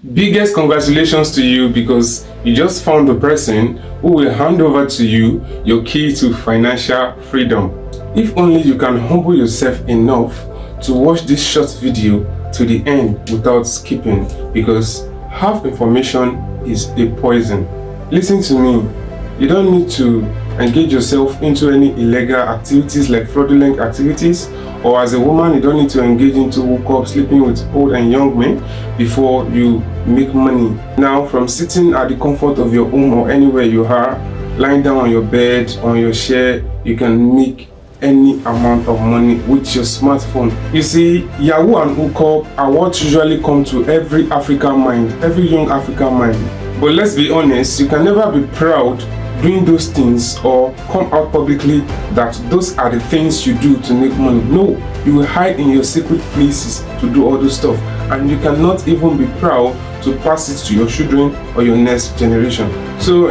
Biggest congratulations to you because you just found the person who will hand over to you your key to financial freedom. If only you can humble yourself enough to watch this short video to the end without skipping, because half information is a poison. Listen to me, you don't need to engage yourself into any illegal activities like fraudulent activities, or as a woman you don't need to engage into hookup, sleeping with old and young men before you make money. Now, from sitting at the comfort of your home or anywhere you are, lying down on your bed, on your chair, you can make any amount of money with your smartphone. You see, Yahoo and hookup are what usually come to every African mind, every young African mind. But let's be honest, you can never be proud doing those things or come out publicly that those are the things you do to make money. No, you will hide in your secret places to do all those stuff, and you cannot even be proud to pass it to your children or your next generation.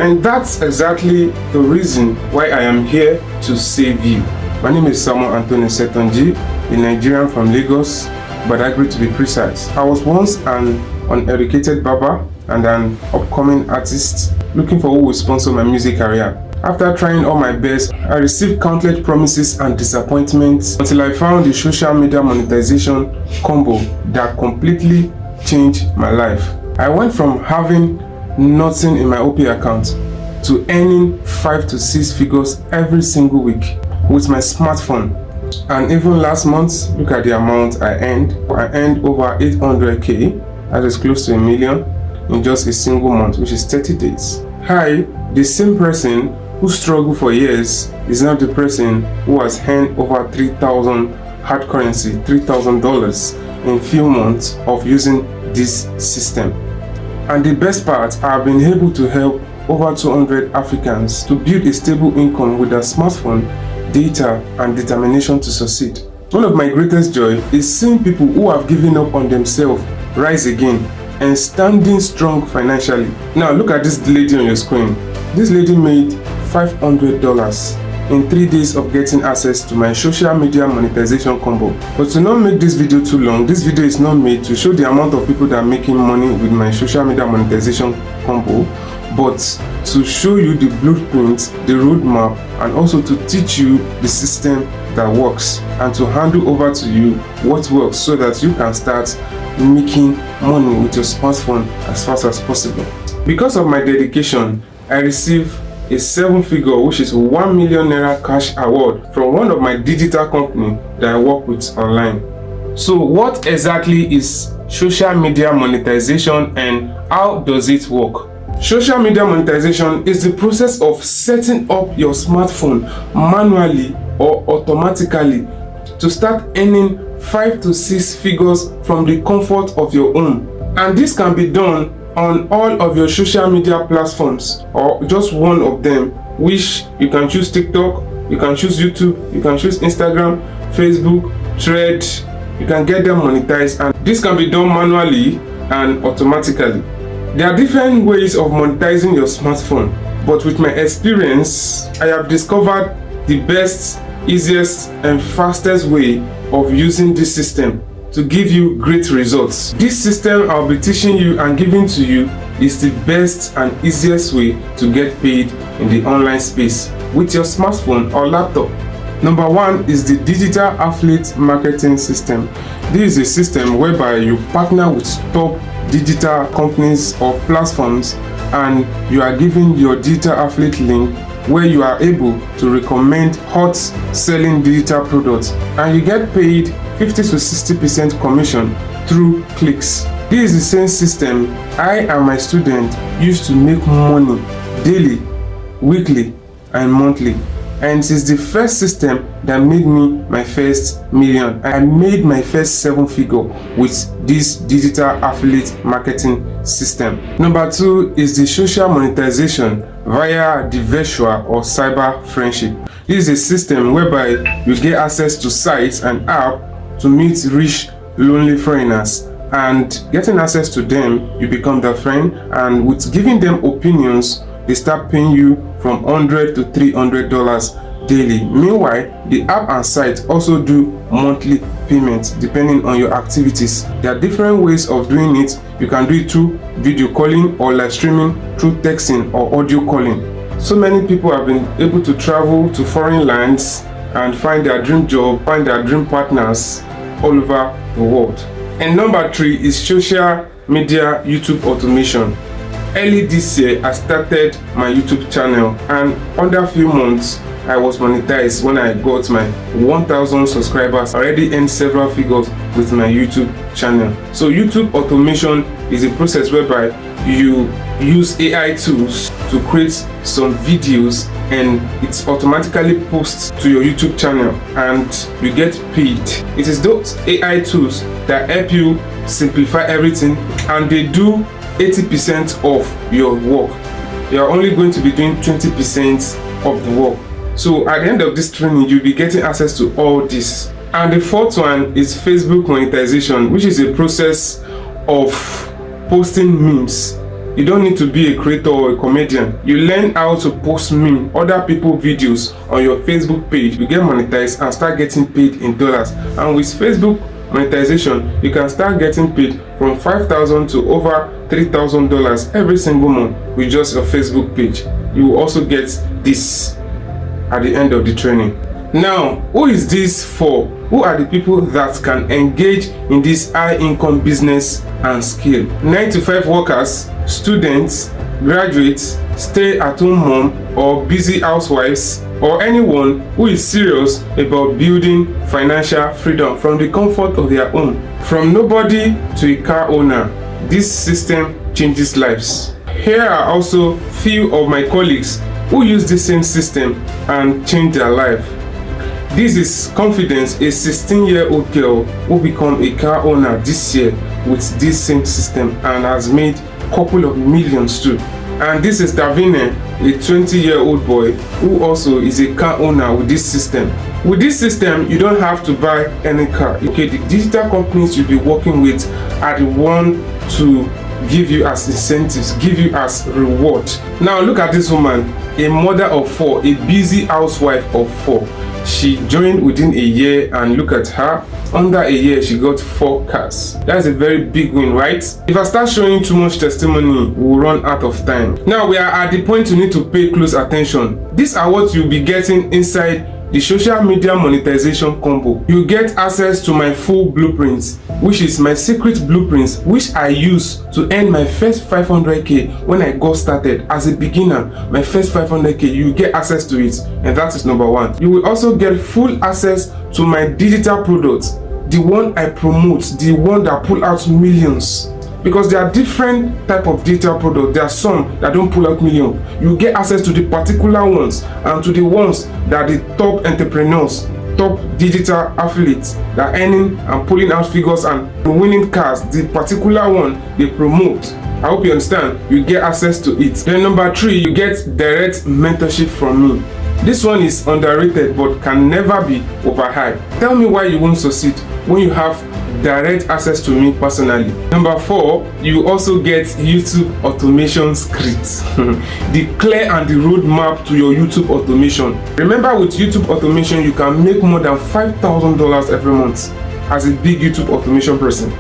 And that's exactly the reason why I am here to save you. My name is Samuel Anthony Setonji, a Nigerian from Lagos, Badagry to be precise. I was once an uneducated barber and an upcoming artist looking for who will sponsor my music career. After trying all my best, I received countless promises and disappointments until I found the social media monetization combo that completely changed my life. I went from having nothing in my OP account to earning 5 to 6 figures every single week with my smartphone. And even last month, look at the amount I earned. I earned over 800k, that is close to $1 million, in just a single month, which is 30 days. Hi, the same person who struggled for years is now the person who has earned over 3,000 hard currency, $3,000 in few months of using this system. And the best part, I have been able to help over 200 Africans to build a stable income with their smartphone, data, and determination to succeed. One of my greatest joy is seeing people who have given up on themselves rise again and standing strong financially. Now look at this lady on your screen. This lady made $500 in 3 days of getting access to my social media monetization combo. But to not make this video too long, this video is not made to show the amount of people that are making money with my social media monetization combo, but to show you the blueprint, the roadmap, and also to teach you the system that works and to handle over to you what works so that you can start making money with your smartphone as fast as possible. Because of my dedication, I received a 7-figure, which is 1 million naira cash award from one of my digital company that I work with online. So what exactly is social media monetization and how does it work? Social media monetization is the process of setting up your smartphone manually or automatically to start earning 5 to 6 figures from the comfort of your home. And this can be done on all of your social media platforms or just one of them, which you can choose TikTok, you can choose YouTube, you can choose Instagram, Facebook, Thread. You can get them monetized, and this can be done manually and automatically. There are different ways of monetizing your smartphone, but with my experience, I have discovered the best, easiest, and fastest way of using this system to give you great results. This system I'll be teaching you and giving to you is the best and easiest way to get paid in the online space with your smartphone or laptop. Number 1 is the digital affiliate marketing system. This is a system whereby you partner with top digital companies or platforms, and you are given your digital affiliate link where you are able to recommend hot selling digital products, and you get paid 50 to 60% commission through clicks. This is the same system I and my students used to make money daily, weekly, and monthly. And it is the first system that made me my first million. I made my first 7-figure with this digital affiliate marketing system. Number 2 is the social monetization via the virtual or cyber friendship. This is a system whereby you get access to sites and apps to meet rich, lonely foreigners, and getting access to them, you become their friend, and with giving them opinions, they start paying you from $100 to $300 daily. Meanwhile, the app and site also do monthly payments depending on your activities. There are different ways of doing it. You can do it through video calling or live streaming, through texting or audio calling. So many people have been able to travel to foreign lands and find their dream job, find their dream partners all over the world. And number 3 is social media YouTube automation. Early this year, I started my YouTube channel, and under a few months, I was monetized when I got my 1,000 subscribers. I already earned several figures with my YouTube channel. So YouTube automation is a process whereby you use AI tools to create some videos, and it automatically posts to your YouTube channel and you get paid. It is those AI tools that help you simplify everything, and they do 80% of your work. You are only going to be doing 20% of the work. So at the end of this training, you'll be getting access to all this. And the 4th one is Facebook monetization, which is a process of posting memes. You don't need to be a creator or a comedian. You learn how to post meme, other people's videos on your Facebook page. You get monetized and start getting paid in dollars. And with Facebook monetization, you can start getting paid from $5,000 to over $3,000 every single month with just your Facebook page. You will also get this at the end of the training. Now, who is this for? Who are the people that can engage in this high income business and skill? 9-to-5 workers, students, graduates, stay-at-home mom or busy housewives, or anyone who is serious about building financial freedom from the comfort of their home. From nobody to a car owner, this system changes lives. Here are also few of my colleagues who use the same system and change their life. This is Confidence, a 16-year-old girl who became a car owner this year with this same system and has made a couple of millions too. And this is Davine, a 20-year-old boy who also is a car owner with this system. With this system, you don't have to buy any car. Okay, the digital companies you'll be working with are the one to give you as incentives, give you as reward. Now look at this woman, a mother of 4, a busy housewife of 4. She joined within a year, and look at her. Under a year, she got 4 cars. That's a very big win, right? If I start showing too much testimony, we'll run out of time. Now we are at the point you need to pay close attention. These are what you'll be getting inside the social media monetization combo. You get access to my full blueprints, which is my secret blueprints, which I use to earn my first 500k when I got started as a beginner. My first 500k, you get access to it, and that is number 1. You will also get full access to my digital products, the one I promote, the one that pull out millions. Because there are different type of digital products. There are some that don't pull out millions. You get access to the particular ones and to the ones that the top entrepreneurs, top digital affiliates that are earning and pulling out figures and winning cars. The particular one they promote. I hope you understand. You get access to it. Then number 3, you get direct mentorship from me. This one is underrated but can never be overhyped. Tell me why you won't succeed when you have direct access to me personally. Number 4, you also get YouTube automation scripts. The clear and the roadmap to your YouTube automation. Remember, with YouTube automation, you can make more than $5,000 every month as a big YouTube automation person.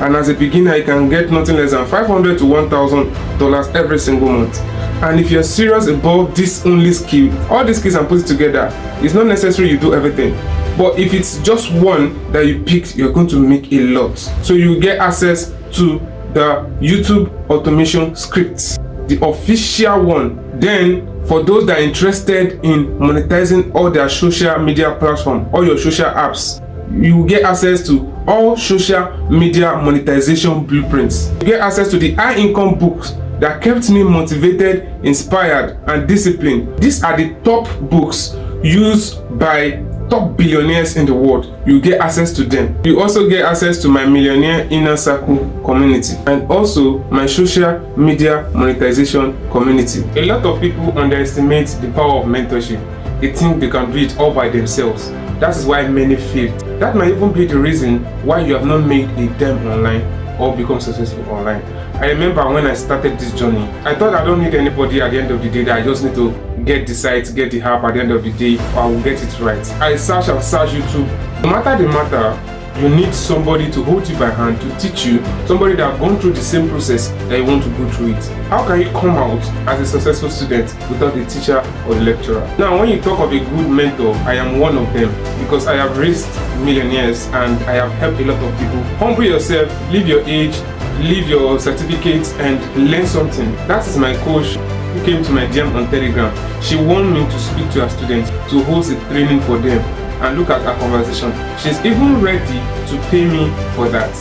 And as a beginner, you can get nothing less than $500 to $1,000 every single month. And if you're serious about this only skill, all these skills I'm putting together, it's not necessary you do everything. But if it's just one that you picked, you're going to make a lot. So you get access to the YouTube automation scripts, the official one. Then for those that are interested in monetizing all their social media platforms, all your social apps, you get access to all social media monetization blueprints. You get access to the high income books that kept me motivated, inspired, and disciplined. These are the top books used by top billionaires in the world. You get access to them. You also get access to my millionaire inner circle community and also my social media monetization community. A lot of people underestimate the power of mentorship. They think they can do it all by themselves. That is why many fail. That might even be the reason why you have not made a dime online or become successful online. I remember when I started this journey, I thought I don't need anybody at the end of the day, that I just need to get the site, get the app at the end of the day, or I will get it right. I search YouTube. No matter the matter, you need somebody to hold you by hand, to teach you, somebody that has gone through the same process that you want to go through it. How can you come out as a successful student without a teacher or a lecturer? Now, when you talk of a good mentor, I am one of them, because I have raised millionaires and I have helped a lot of people. Humble yourself, leave your age, leave your certificates, and learn something. That is my coach who came to my DM on Telegram. She wanted me to speak to her students, to host a training for them. And look at her conversation. She's even ready to pay me for that.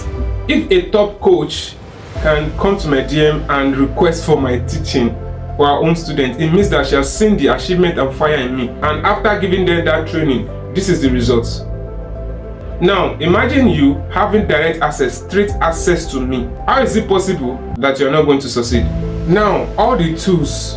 If a top coach can come to my DM and request for my teaching for her own students, it means that she has seen the achievement and fire in me. And after giving them that training, this is the results. Now, imagine you having direct access, straight access to me. How is it possible that you're not going to succeed? Now, all the tools,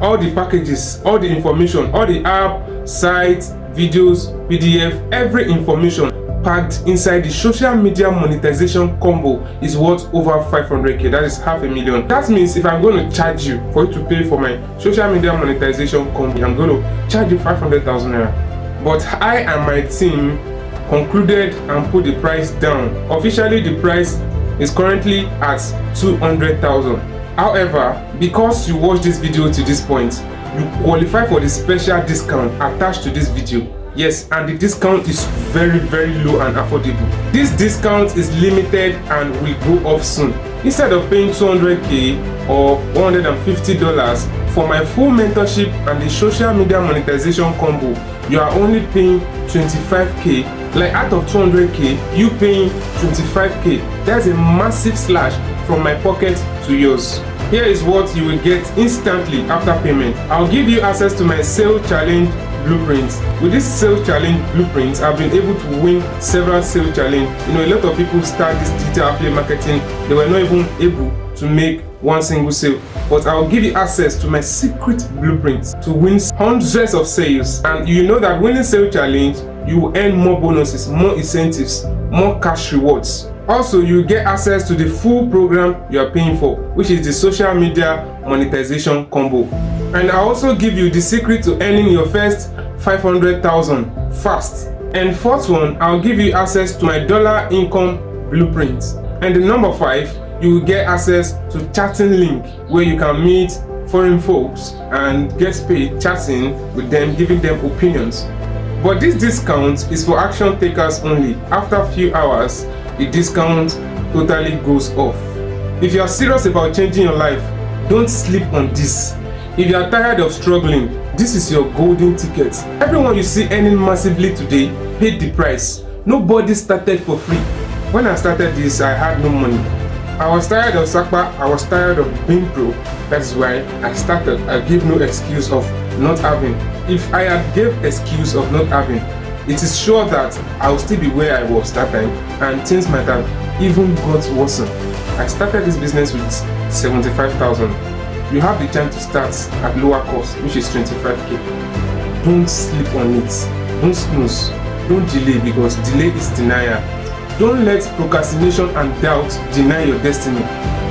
all the packages, all the information, all the app, sites, videos, PDF, every information packed inside the social media monetization combo is worth over 500k. That is $500,000. That means if I'm going to charge you for you to pay for my social media monetization combo, I'm going to charge you 500,000 naira. But I and my team concluded and put the price down. Officially, the price is currently at 200,000. However, because you watched this video to this point, you qualify for the special discount attached to this video. Yes, and the discount is very, very low and affordable. This discount is limited and will go off soon. Instead of paying 200k or $150 for my full mentorship and the social media monetization combo, you are only paying 25k. Like out of 200k, you paying 25k. That's a massive slash from my pocket to yours. Here is what you will get instantly after payment. I'll give you access to my sales challenge blueprints. With this sales challenge blueprints, I've been able to win several sales challenge. A lot of people start this digital affiliate marketing, they were not even able to make one single sale. But I'll give you access to my secret blueprints to win hundreds of sales. And you know that winning sales challenge, you will earn more bonuses, more incentives, more cash rewards. Also, you get access to the full program you are paying for, which is the social media monetization combo. And I also give you the secret to earning your first 500,000 fast. And fourth one, I'll give you access to my dollar income blueprint. And the number 5, you will get access to chatting link where you can meet foreign folks and get paid chatting with them, giving them opinions. But this discount is for action takers only. After a few hours, the discount totally goes off. If you are serious about changing your life, don't sleep on this. If you are tired of struggling, this is your golden ticket. Everyone you see earning massively today paid the price. Nobody started for free. When I started this, I had no money. I was tired of Sakpa, I was tired of being broke. That is why I started. I gave no excuse of not having. If I had gave excuse of not having, it is sure that I will still be where I was that time, and things might have even got worse. I started this business with 75,000. You have the chance to start at lower cost, which is 25k. Don't sleep on it. Don't snooze. Don't delay, because delay is denial. Don't let procrastination and doubt deny your destiny.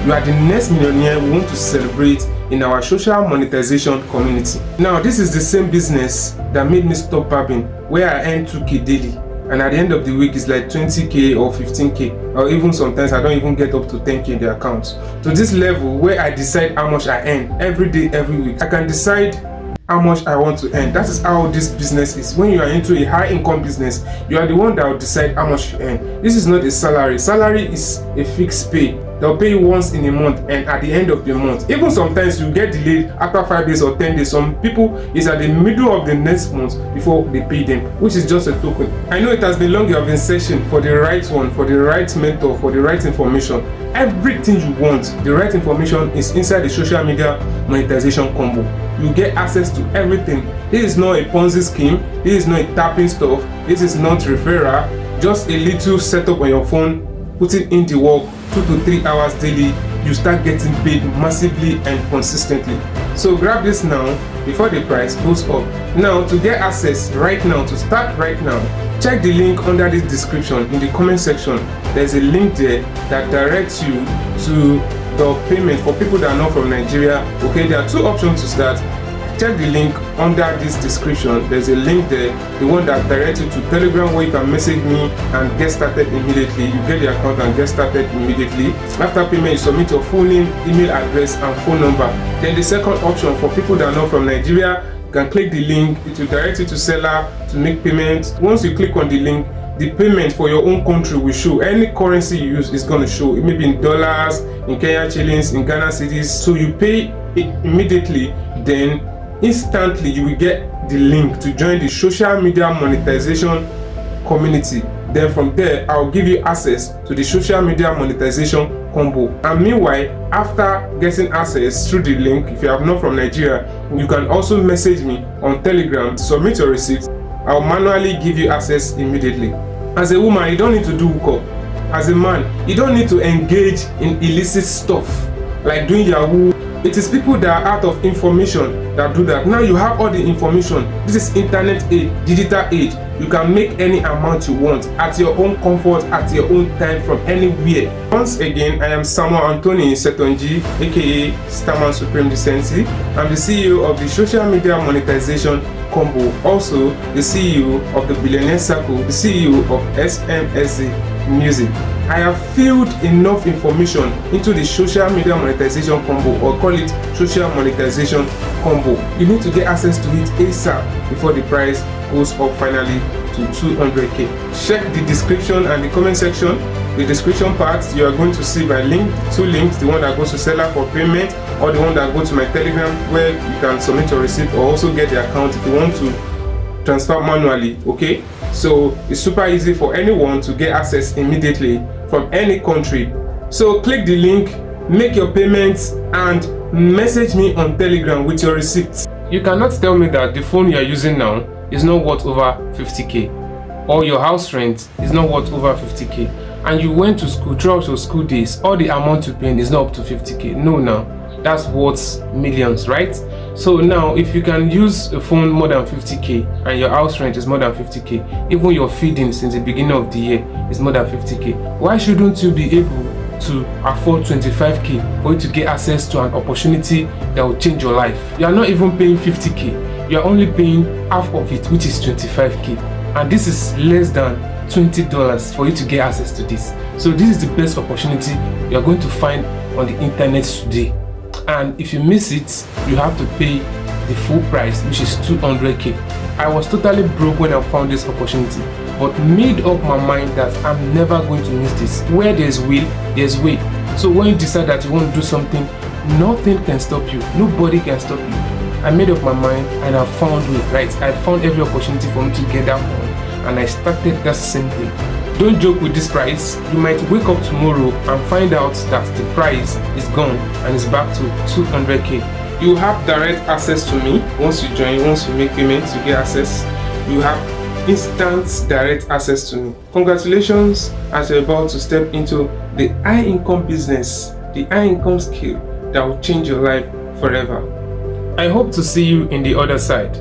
You are the next millionaire we want to celebrate in our social monetization community. Now, this is the same business that made me stop babbing, where I earn 2k daily, and at the end of the week it's like 20k or 15k, or even sometimes I don't even get up to 10k in the account. To this level where I decide how much I earn every day, every week. I can decide how much I want to earn. That is how this business is. When you are into a high income business, you are the one that will decide how much you earn. This is not a salary. Salary is a fixed pay. They'll pay you once in a month and at the end of the month. Even sometimes you get delayed after 5 days or 10 days. Some people is at the middle of the next month before they pay them, which is just a token. I know it has been long you have been searching for the right one, for the right mentor, for the right information. Everything you want, the right information is inside the social media monetization combo. You get access to everything. This is not a Ponzi scheme. This is not a tapping stuff. This is not referral. Just a little setup on your phone, putting in the work 2 to 3 hours daily, you start getting paid massively and consistently. So grab this now before the price goes up. Now, to get access right now, to start right now, check the link under this description in the comment section. There's a link there that directs you to the payment for people that are not from Nigeria, okay, there are two options to start. Check the link under this description. There's a link there, the one that directs you to Telegram, where you can message me and get started immediately. You get the account and get started immediately. After payment, you submit your full name, email address and phone number. Then the second option for people that are not from Nigeria, you can click the link. It will direct you to seller to make payment. Once you click on the link, the payment for your own country will show. Any currency you use is going to show. It may be in dollars, in Kenya shillings, in Ghana cedis. So you pay it immediately, then instantly you will get the link to join the social media monetization community. Then from there, I'll give you access to the social media monetization combo. And meanwhile, after getting access through the link, if you are not from Nigeria, you can also message me on Telegram, submit your receipt. I'll manually give you access immediately. As a woman, you don't need to do hookup. As a man, you don't need to engage in illicit stuff like doing Yahoo. It is people that are out of information that do that. Now you have all the information. This is internet age, digital age. You can make any amount you want at your own comfort, at your own time, from anywhere. Once again, I am Samuel Anthony Setonji, aka Starman Supreme Decency. I'm the CEO of the Social Media Monetization Combo, also the CEO of the Billionaire Circle, the CEO of SMSA Music. I have filled enough information into the social media monetization combo, or call it social monetization combo. You need to get access to it ASAP before the price goes up finally to 200k. Check the description and the comment section. The description part, you are going to see my link, two links, the one that goes to seller for payment, or the one that goes to my Telegram, where you can submit your receipt or also get the account if you want to transfer manually. Okay, so it's super easy for anyone to get access immediately from any country. So click the link, make your payments and message me on Telegram with your receipts. You cannot tell me that the phone you are using now is not worth over 50k, or your house rent is not worth over 50k, and you went to school throughout your school days, all the amount you pay is not up to 50k. No, now that's worth millions, right? So now if you can use a phone more than 50k and your house rent is more than 50k, even your feeding since the beginning of the year is more than 50k, why shouldn't you be able to afford 25k for you to get access to an opportunity that will change your life? You are not even paying 50k, you are only paying half of it, which is 25k, and this is less than $20 for you to get access to this. So this is the best opportunity you are going to find on the internet today. And if you miss it, you have to pay the full price, which is 200k. I was totally broke when I found this opportunity, but made up my mind that I'm never going to miss this. Where there's will, there's way. So when you decide that you want to do something, nothing can stop you. Nobody can stop you. I made up my mind and I found way, right? I found every opportunity for me to get that phone, and I started that same thing. Don't joke with this price. You might wake up tomorrow and find out that the price is gone and it's back to 200k. You have direct access to me. Once you join, once you make payments, you get access. You have instant direct access to me. Congratulations, as you're about to step into the high income business, the high income skill that will change your life forever. I hope to see you in the other side.